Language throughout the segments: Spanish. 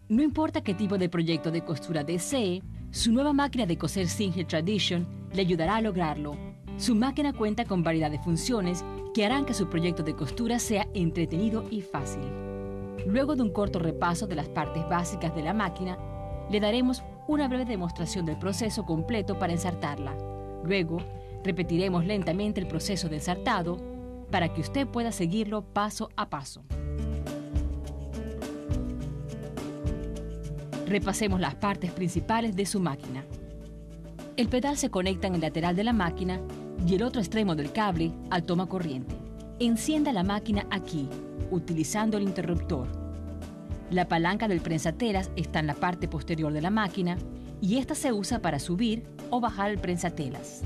No importa qué tipo de proyecto de costura desee, su nueva máquina de coser Singer Tradition le ayudará a lograrlo. Su máquina cuenta con variedad de funciones que harán que su proyecto de costura sea entretenido y fácil. Luego de un corto repaso de las partes básicas de la máquina, le daremos una breve demostración del proceso completo para ensartarla. Luego, repetiremos lentamente el proceso de ensartado para que usted pueda seguirlo paso a paso. Repasemos las partes principales de su máquina. El pedal se conecta en el lateral de la máquina y el otro extremo del cable al toma corriente. Encienda la máquina aquí, utilizando el interruptor. La palanca del prensatelas está en la parte posterior de la máquina y esta se usa para subir o bajar el prensatelas.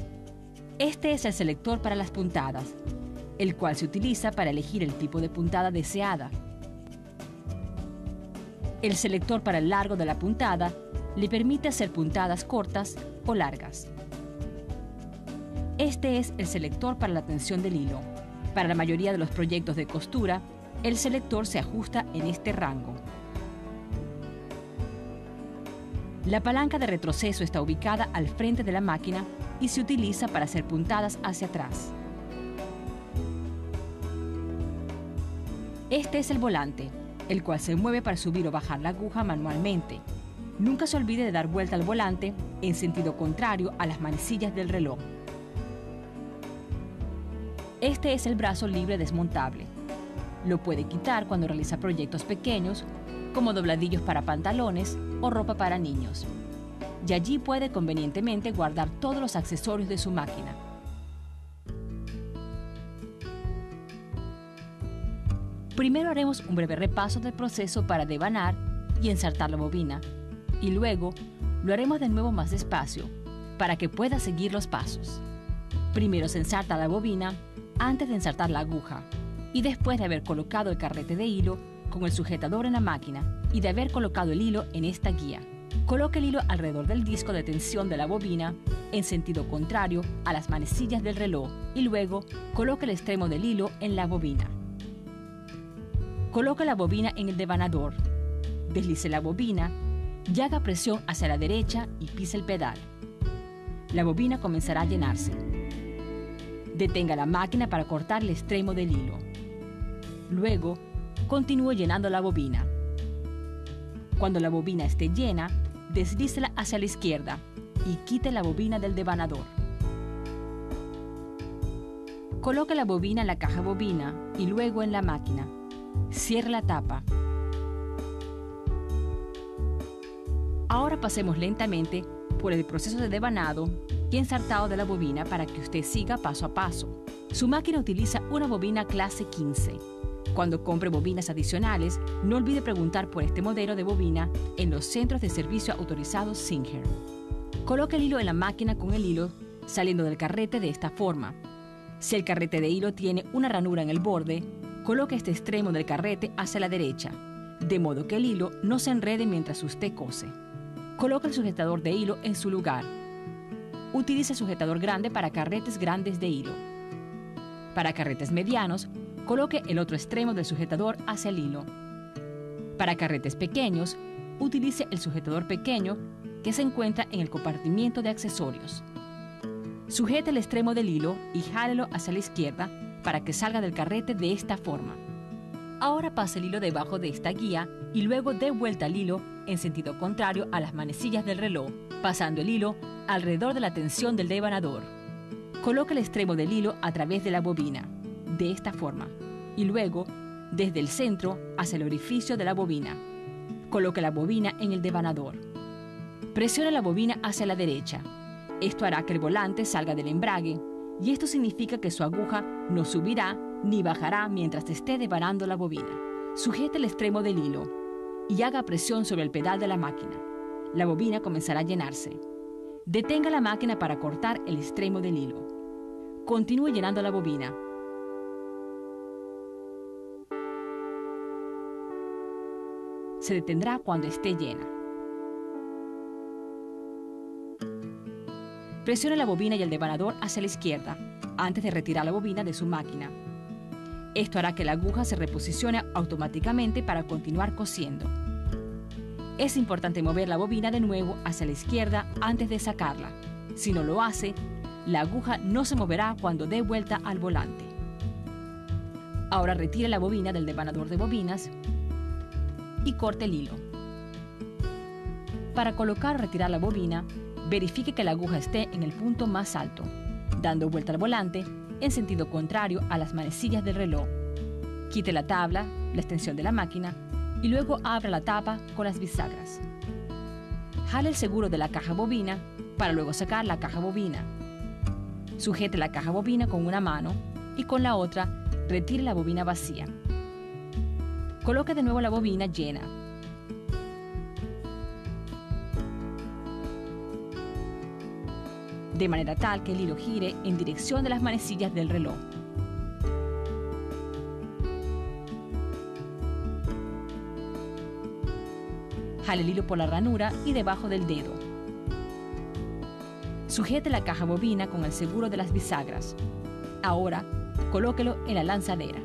Este es el selector para las puntadas, el cual se utiliza para elegir el tipo de puntada deseada. El selector para el largo de la puntada le permite hacer puntadas cortas o largas. Este es el selector para la tensión del hilo. Para la mayoría de los proyectos de costura, el selector se ajusta en este rango. La palanca de retroceso está ubicada al frente de la máquina y se utiliza para hacer puntadas hacia atrás. Este es el volante, el cual se mueve para subir o bajar la aguja manualmente. Nunca se olvide de dar vuelta al volante en sentido contrario a las manecillas del reloj. Este es el brazo libre desmontable. Lo puede quitar cuando realiza proyectos pequeños, como dobladillos para pantalones o ropa para niños. Y allí puede convenientemente guardar todos los accesorios de su máquina. Primero haremos un breve repaso del proceso para devanar y ensartar la bobina, y luego lo haremos de nuevo más despacio para que pueda seguir los pasos. Primero se ensarta la bobina antes de ensartar la aguja y después de haber colocado el carrete de hilo con el sujetador en la máquina y de haber colocado el hilo en esta guía. Coloque el hilo alrededor del disco de tensión de la bobina en sentido contrario a las manecillas del reloj y luego coloque el extremo del hilo en la bobina. Coloque la bobina en el devanador, deslice la bobina y haga presión hacia la derecha y pise el pedal. La bobina comenzará a llenarse. Detenga la máquina para cortar el extremo del hilo. Luego, continúe llenando la bobina. Cuando la bobina esté llena, deslícela hacia la izquierda y quite la bobina del devanador. Coloque la bobina en la caja bobina y luego en la máquina. Cierre la tapa. Ahora pasemos lentamente por el proceso de devanado y ensartado de la bobina para que usted siga paso a paso. Su máquina utiliza una bobina clase 15. Cuando compre bobinas adicionales, no olvide preguntar por este modelo de bobina en los centros de servicio autorizados Singer. Coloque el hilo en la máquina con el hilo saliendo del carrete de esta forma. Si el carrete de hilo tiene una ranura en el borde, coloque este extremo del carrete hacia la derecha, de modo que el hilo no se enrede mientras usted cose. Coloque el sujetador de hilo en su lugar. Utilice el sujetador grande para carretes grandes de hilo. Para carretes medianos, coloque el otro extremo del sujetador hacia el hilo. Para carretes pequeños, utilice el sujetador pequeño que se encuentra en el compartimiento de accesorios. Sujete el extremo del hilo y jálelo hacia la izquierda para que salga del carrete de esta forma. Ahora pase el hilo debajo de esta guía y luego dé vuelta al hilo en sentido contrario a las manecillas del reloj, pasando el hilo alrededor de la tensión del devanador. Coloque el extremo del hilo a través de la bobina, de esta forma, y luego, desde el centro hacia el orificio de la bobina. Coloque la bobina en el devanador. Presione la bobina hacia la derecha. Esto hará que el volante salga del embrague, y esto significa que su aguja no subirá ni bajará mientras esté devanando la bobina. Sujete el extremo del hilo y haga presión sobre el pedal de la máquina. La bobina comenzará a llenarse. Detenga la máquina para cortar el extremo del hilo. Continúe llenando la bobina. Se detendrá cuando esté llena. Presione la bobina y el devanador hacia la izquierda antes de retirar la bobina de su máquina. Esto hará que la aguja se reposicione automáticamente para continuar cosiendo. Es importante mover la bobina de nuevo hacia la izquierda antes de sacarla. Si no lo hace, la aguja no se moverá cuando dé vuelta al volante. Ahora retire la bobina del devanador de bobinas y corte el hilo. Para colocar o retirar la bobina, verifique que la aguja esté en el punto más alto, dando vuelta al volante en sentido contrario a las manecillas del reloj. Quite la tabla, la extensión de la máquina, y luego abra la tapa con las bisagras. Jale el seguro de la caja bobina para luego sacar la caja bobina. Sujete la caja bobina con una mano y con la otra retire la bobina vacía. Coloque de nuevo la bobina llena. De manera tal que el hilo gire en dirección de las manecillas del reloj. Jale el hilo por la ranura y debajo del dedo. Sujete la caja bobina con el seguro de las bisagras. Ahora, colóquelo en la lanzadera.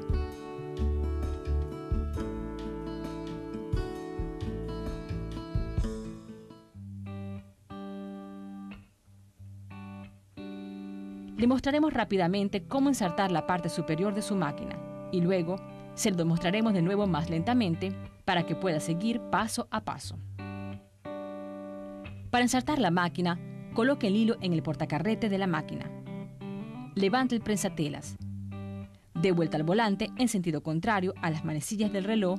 Le mostraremos rápidamente cómo ensartar la parte superior de su máquina y luego se lo demostraremos de nuevo más lentamente para que pueda seguir paso a paso. Para ensartar la máquina, coloque el hilo en el portacarrete de la máquina. Levante el prensatelas. Dé vuelta al volante en sentido contrario a las manecillas del reloj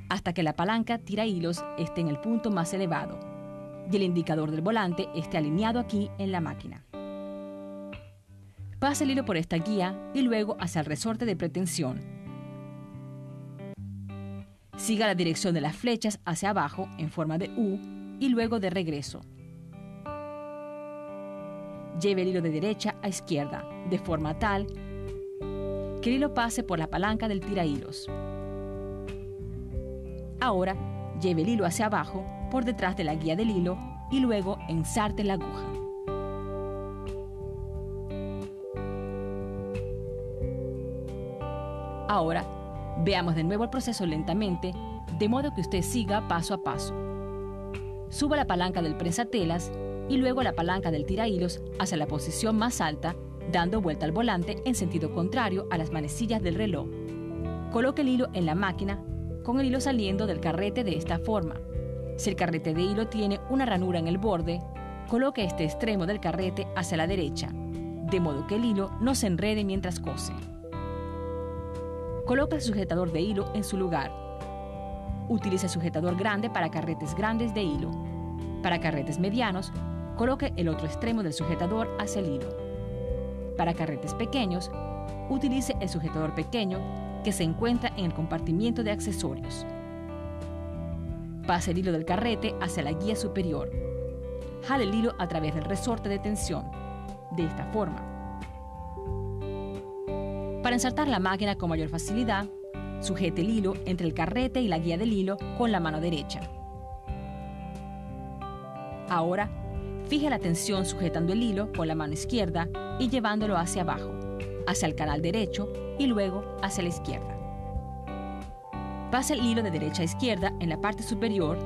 hasta que la palanca tira hilos esté en el punto más elevado y el indicador del volante esté alineado aquí en la máquina. Pase el hilo por esta guía y luego hacia el resorte de pretensión. Siga la dirección de las flechas hacia abajo en forma de U y luego de regreso. Lleve el hilo de derecha a izquierda, de forma tal que el hilo pase por la palanca del tirahilos. Ahora, lleve el hilo hacia abajo por detrás de la guía del hilo y luego ensarte la aguja. Ahora, veamos de nuevo el proceso lentamente, de modo que usted siga paso a paso. Suba la palanca del prensatelas y luego la palanca del tirahilos hacia la posición más alta, dando vuelta al volante en sentido contrario a las manecillas del reloj. Coloque el hilo en la máquina, con el hilo saliendo del carrete de esta forma. Si el carrete de hilo tiene una ranura en el borde, coloque este extremo del carrete hacia la derecha, de modo que el hilo no se enrede mientras cose. Coloca el sujetador de hilo en su lugar. Utilice el sujetador grande para carretes grandes de hilo. Para carretes medianos, coloque el otro extremo del sujetador hacia el hilo. Para carretes pequeños, utilice el sujetador pequeño que se encuentra en el compartimiento de accesorios. Pase el hilo del carrete hacia la guía superior. Jale el hilo a través del resorte de tensión, de esta forma. Para ensartar la máquina con mayor facilidad, sujete el hilo entre el carrete y la guía del hilo con la mano derecha. Ahora, fije la tensión sujetando el hilo con la mano izquierda y llevándolo hacia abajo, hacia el canal derecho y luego hacia la izquierda. Pase el hilo de derecha a izquierda en la parte superior,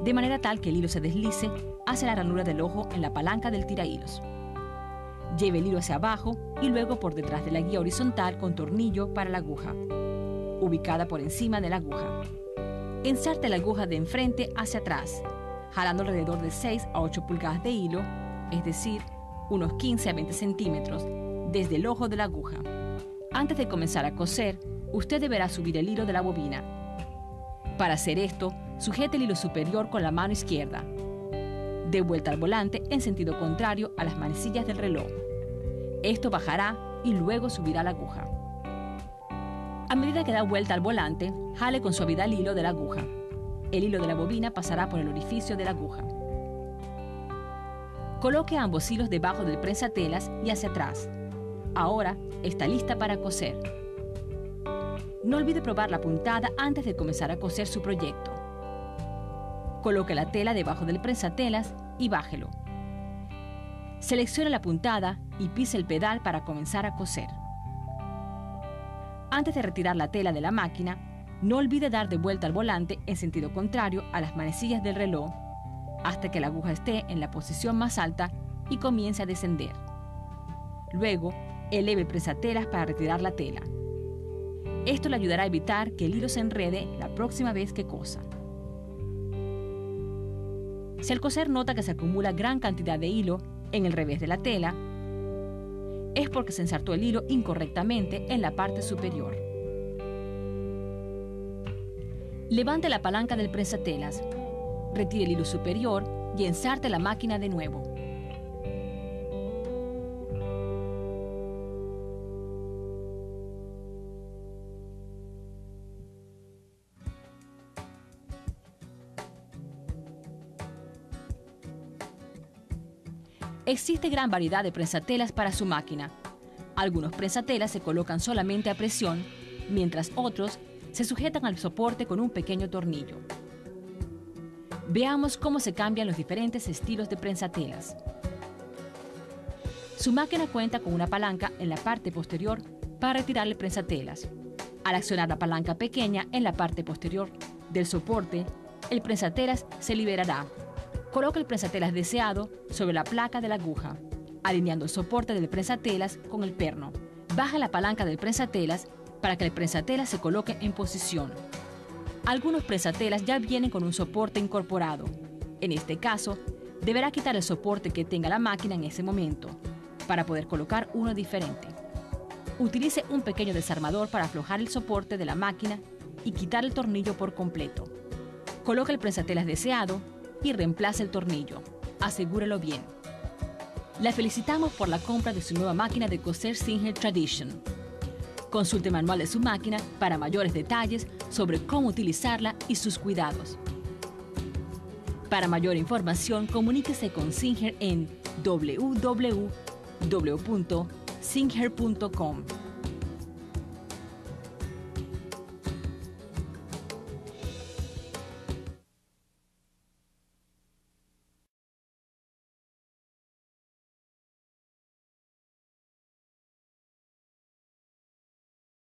de manera tal que el hilo se deslice hacia la ranura del ojo en la palanca del tirahilos. Lleve el hilo hacia abajo y luego por detrás de la guía horizontal con tornillo para la aguja, ubicada por encima de la aguja. Ensarte la aguja de enfrente hacia atrás, jalando alrededor de 6 a 8 pulgadas de hilo, es decir, unos 15 a 20 centímetros, desde el ojo de la aguja. Antes de comenzar a coser, usted deberá subir el hilo de la bobina. Para hacer esto, sujete el hilo superior con la mano izquierda. Dé vuelta al volante en sentido contrario a las manecillas del reloj. Esto bajará y luego subirá la aguja. A medida que da vuelta al volante, jale con suavidad el hilo de la aguja. El hilo de la bobina pasará por el orificio de la aguja. Coloque ambos hilos debajo del prensatelas y hacia atrás. Ahora está lista para coser. No olvide probar la puntada antes de comenzar a coser su proyecto. Coloque la tela debajo del prensatelas y bájelo. Seleccione la puntada y pise el pedal para comenzar a coser. Antes de retirar la tela de la máquina, No olvide dar de vuelta al volante en sentido contrario a las manecillas del reloj hasta que la aguja esté en la posición más alta y comience a descender. Luego, eleve el prensatelas para retirar la tela. Esto le ayudará a evitar que el hilo se enrede la próxima vez que cosa. Si al coser nota que se acumula gran cantidad de hilo en el revés de la tela, es porque se ensartó el hilo incorrectamente en la parte superior. Levante la palanca del prensatelas, retire el hilo superior y ensarte la máquina de nuevo. Existe gran variedad de prensatelas para su máquina. Algunos prensatelas se colocan solamente a presión, mientras otros se sujetan al soporte con un pequeño tornillo. Veamos cómo se cambian los diferentes estilos de prensatelas. Su máquina cuenta con una palanca en la parte posterior para retirar el prensatelas. Al accionar la palanca pequeña en la parte posterior del soporte, el prensatelas se liberará. Coloque el prensatelas deseado sobre la placa de la aguja, alineando el soporte del prensatelas con el perno. Baja la palanca del prensatelas para que el prensatelas se coloque en posición. Algunos prensatelas ya vienen con un soporte incorporado. En este caso, deberá quitar el soporte que tenga la máquina en ese momento, para poder colocar uno diferente. Utilice un pequeño desarmador para aflojar el soporte de la máquina y quitar el tornillo por completo. Coloque el prensatelas deseado y reemplace el tornillo. Asegúrelo bien. La felicitamos por la compra de su nueva máquina de coser Singer Tradition. Consulte el manual de su máquina para mayores detalles sobre cómo utilizarla y sus cuidados. Para mayor información, comuníquese con Singer en www.singer.com.